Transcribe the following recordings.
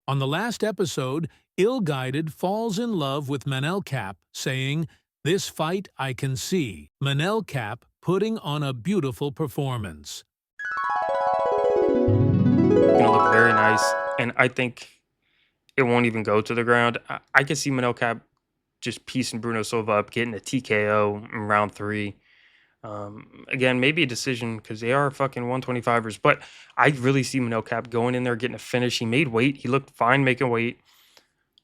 On the last episode, Ill-Guided falls in love with Manel Kape, saying, "This fight I can see." Manel Kape putting on a beautiful performance. Gonna look very nice, and I think it won't even go to the ground. I can see Manel Cap just piecing Bruno Silva up, getting a TKO in round three. Again, maybe a decision because they are fucking 125ers, but I really see Manel Cap going in there, getting a finish. He made weight. He looked fine making weight.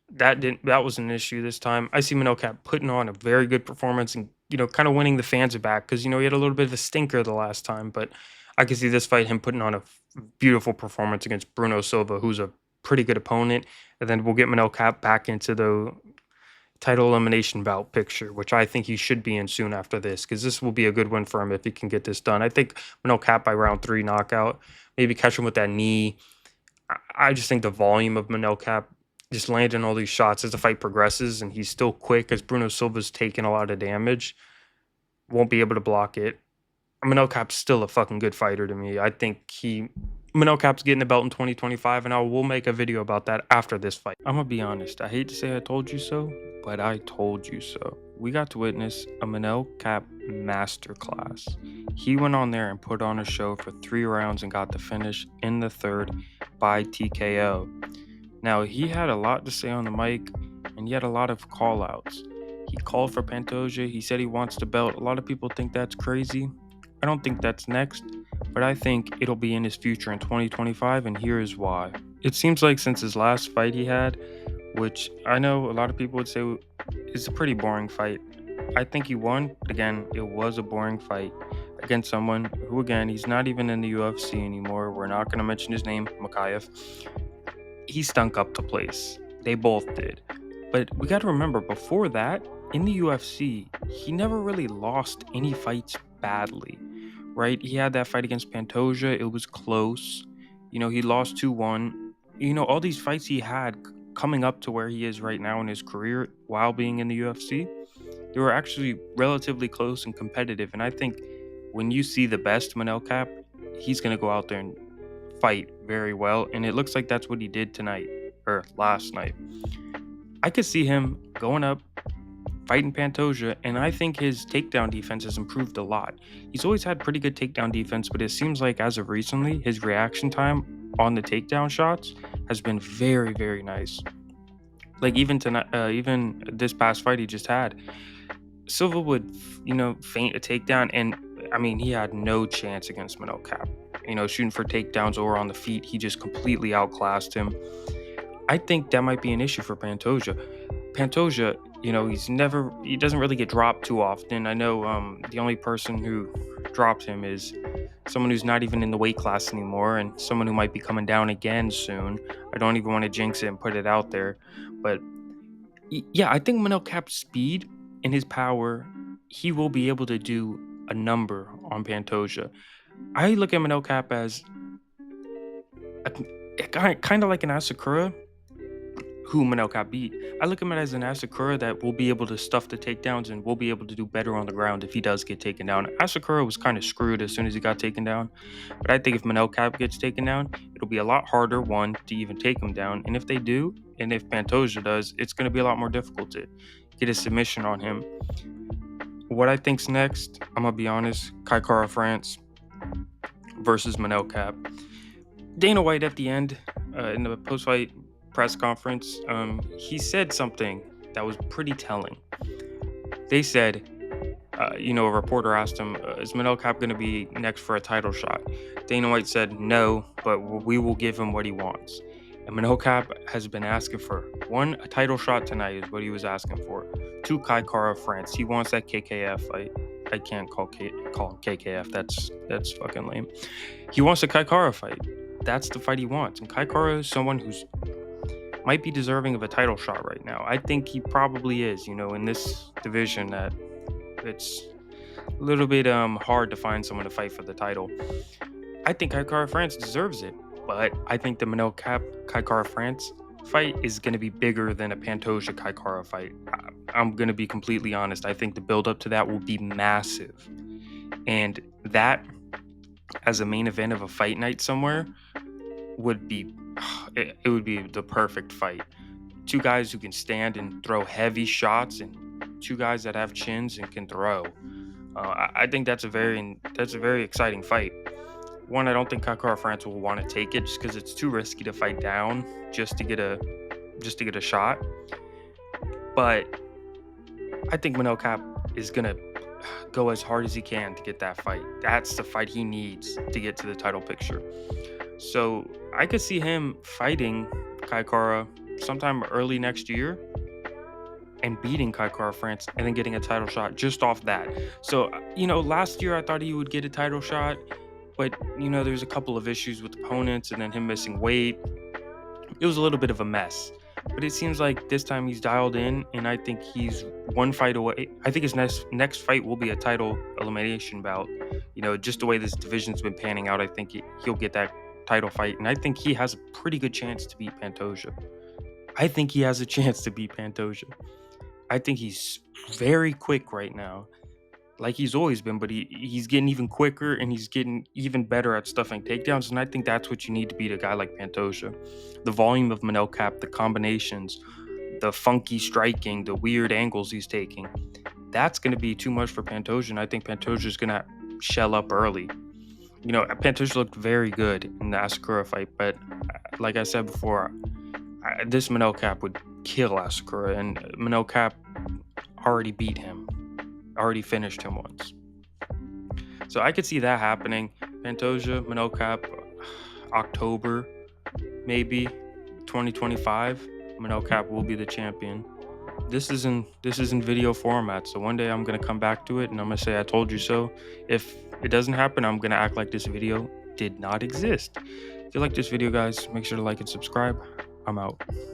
That was an issue this time. I see Manel Cap putting on a very good performance and kind of winning the fans back because he had a little bit of a stinker the last time, but I can see this fight him putting on a beautiful performance against Bruno Silva, who's a pretty good opponent, and then we'll get Manel Cap back into the title elimination bout picture, which I think he should be in soon after this, because this will be a good win for him if he can get this done. I think Manel Cap by round three knockout, maybe catch him with that knee. I just think the volume of Manel Cap just landing all these shots as the fight progresses, and he's still quick as Bruno Silva's taking a lot of damage, won't be able to block it. Manel Cap's still a fucking good fighter to me. I think Manel Cap's getting the belt in 2025, and I will make a video about that after this fight. I'm gonna be honest. I hate to say I told you so, but I told you so. We got to witness a Manel Cap masterclass. He went on there and put on a show for 3 rounds and got the finish in the third by TKO. Now, he had a lot to say on the mic, and he had a lot of call-outs. He called for Pantoja. He said he wants the belt. A lot of people think that's crazy. I don't think that's next, but I think it'll be in his future in 2025, and here is why. It seems like since his last fight he had, which I know a lot of people would say is a pretty boring fight, I think he won. But again, it was a boring fight against someone who, again, he's not even in the UFC anymore. We're not going to mention his name, Makayev. He stunk up the place. They both did. But we got to remember, before that, in the UFC, he never really lost any fights badly, right? He had that fight against Pantoja. It was close. He lost 2-1. All these fights he had coming up to where he is right now in his career while being in the UFC, they were actually relatively close and competitive. And I think when you see the best Manel Cap, he's going to go out there and fight very well. And it looks like that's what he did tonight, or last night. I could see him going up, fighting Pantoja, and I think his takedown defense has improved a lot. He's always had pretty good takedown defense, but it seems like as of recently, his reaction time on the takedown shots has been very, very nice. Like even tonight, even this past fight he just had, Silva would, feint a takedown, and I mean, he had no chance against Manel Cap. Shooting for takedowns or on the feet, he just completely outclassed him. I think that might be an issue for Pantoja. Pantoja, he doesn't really get dropped too often. I know the only person who dropped him is someone who's not even in the weight class anymore, and someone who might be coming down again soon. I don't even want to jinx it and put it out there, but yeah, I think Manel Cap's speed and his power, he will be able to do a number on Pantoja. I look at Manel Cap as kind of like an Asakura, who Manel Kape beat. I look at him as an Asakura that will be able to stuff the takedowns and will be able to do better on the ground if he does get taken down. Asakura was kind of screwed as soon as he got taken down, but I think if Manel Kape gets taken down, it'll be a lot harder, one, to even take him down, and if they do, and if Pantoja does, it's going to be a lot more difficult to get a submission on him. What I think's next, I'm going to be honest, Kai Kara France versus Manel Kape. Dana White at the end, in the post-fight press conference, he said something that was pretty telling. They said, a reporter asked him, is Manel Kape going to be next for a title shot? Dana White said, no, but we will give him what he wants. And Manel Kape has been asking for, 1, a title shot tonight is what he was asking for. 2, Kai Kara France. He wants that KKF fight. I can't call him KKF. That's fucking lame. He wants a Kai Kara fight. That's the fight he wants. And Kai Kara is someone who's might be deserving of a title shot right now. I think he probably is, in this division that it's a little bit hard to find someone to fight for the title. I think Kai Kara France deserves it, but I think the Manel Kape Kai Kara France fight is going to be bigger than a Pantoja Kai Kara fight. I'm going to be completely honest. I think the build up to that will be massive. And that, as a main event of a fight night somewhere, would be it would be the perfect fight. Two guys who can stand and throw heavy shots, and two guys that have chins and can throw. I think that's a very exciting fight. One, I don't think Kakar France will want to take it just because it's too risky to fight down just to get a shot. But I think Manel Cap is gonna go as hard as he can to get that fight. That's the fight he needs to get to the title picture. So I could see him fighting Kai Kara sometime early next year and beating Kai Kara France and then getting a title shot just off that. So, last year I thought he would get a title shot, but, there's a couple of issues with opponents and then him missing weight. It was a little bit of a mess. But it seems like this time he's dialed in, and I think he's one fight away. I think his next fight will be a title elimination bout. Just the way this division's been panning out, I think he'll get that title fight, and I think he has a pretty good chance to beat Pantoja. I think he has a chance to beat Pantoja. I think he's very quick right now, like he's always been, but he's getting even quicker and he's getting even better at stuffing takedowns. And I think that's what you need to beat a guy like Pantoja. The volume of Manel Cap, the combinations, the funky striking, the weird angles he's taking. That's going to be too much for Pantoja. And I think Pantoja's going to shell up early. Pantoja looked very good in the Asakura fight, but like I said before, this Manel Cap would kill Asakura, and Manel Cap already beat him, already finished him once. So I could see that happening. Pantoja, Manel Cap, October, maybe 2025. Manel Cap will be the champion. This is in video format, so one day I'm gonna come back to it and I'm gonna say I told you so. If it doesn't happen, I'm gonna act like this video did not exist. If you like this video, guys, make sure to like and subscribe. I'm out.